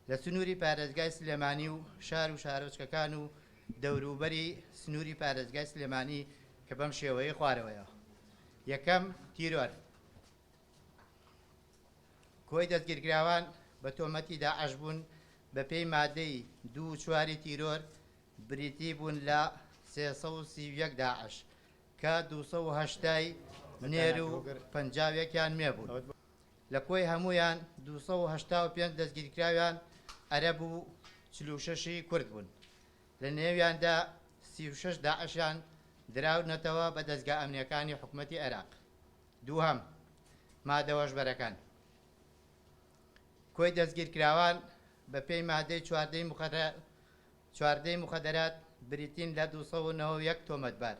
لە سنووری پارێزگای سلێمانی و شار و شارۆچکەکان و دەوروبەری سنووری پارێزگای سلێمانی کە بەم شێوەیە خوارەوەیە. یەکەم تیرۆر، کۆی دەستگیرکراوان بە تۆمەتی داعش بوون بە پێی مادەی 2.4 تیرۆر بریتی بوون لە 331 داعش کە 280 نێر و 50یان مێبوون. لە کۆی هەمویان 285 دەستگیرکراویان عەرەب و 46 کورد بوون. لە نێویاندا 36 داعشیان دراونەتەوە بە دەستگا ئەمنیەکانی حکوومەتی عێراق. دووهەم مادەوەشبەرەکان، کۆی دەستگیرکراوان بە پێی مادەی 14 مخەدەرات بریتین لە 291 تۆمەتبار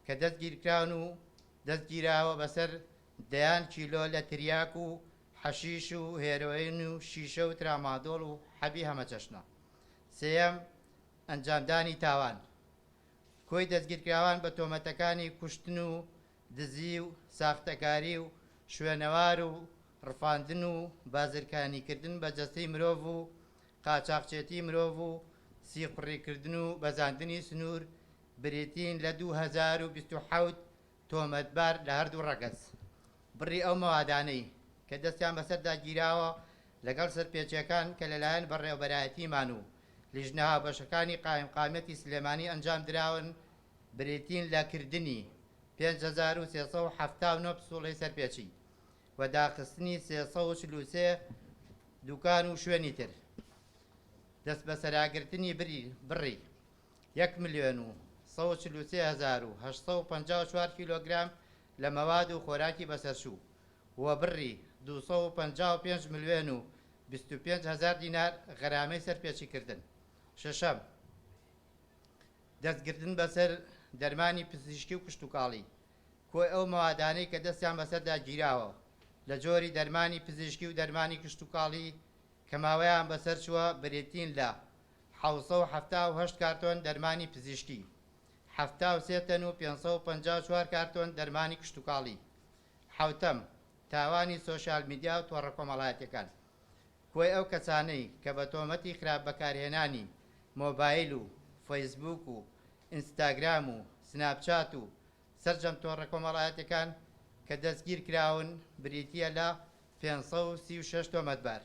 کە دەستگیرکراون و دەستگیراوە بەسەر 10 کیلۆ لە تریاک و حەشیش و هێرۆین و شیشە و ترامادۆڵ و حەبی هەمەچەشنە. سێەم ئەنجامدانی تاوان، کۆی دەستگیرکراوان بە تۆمەتەکانی کوشتن و دزی و ساختەکاری و شوێنەوار و ڕفاندن و بازرگانیکردن بە جەستەی مرۆڤ و قاچاقچێتی مرۆڤ و سیقڕیکردن و بەزاندنی سنوور بریتین لە 2027 تۆمەتبار لە هەردوو ڕەگەز. بڕی ئەو مەوادانەی کە دەستیان بەسەردا گیراوە لەگەڵ سەرپێچیەکان کە لەلایەن بەڕێوەبەرایەتیمان و لیژنە بەشەکانی قایمقامەتی سلێمانی ئەنجام دراون بریتین لە کردنی 5379 پسوڵەی سەرپێچی و داخستنی 343 دوکان و شوێنی تر. دەست بە سەراگرتنی بڕی 1,143,854 کیلۆگرام لە مەواد و خۆراکی بەسەرچوو و بڕی 255,025,000 دینار غەرامەی سەرپێچیکردن. شەشەم دەستگرتن بەسەر دەرمانی پزیشکی و کشتتوکاڵی، کۆی ئەو مەوادانەی کە دەستیان بەسەردا گیراوە لە جۆری دەرمانی پزیشکی و دەرمانی کشتتوکاڵی کە ماوەیان بەسەر چووە بریتین لە 778 کارتۆن دەرمانی پزیشکی، 73 تەن و 554 کارتۆن دەرمانی کشتتوکاڵی. حوتەم تاوانی سۆشیال میدیا و تۆڕە کۆمەڵایەتیەکان، کۆی ئەو کەسانەی کە بە تۆمەتی خراپ بەکارهێنانی مۆبایل و فەیسبوک و ئینستاگرام و سناپچات و سەرجەم تۆڕە کۆمەڵایەتەکان کە دەستگیر کراون بریتیە لە 536 تۆمەتبار.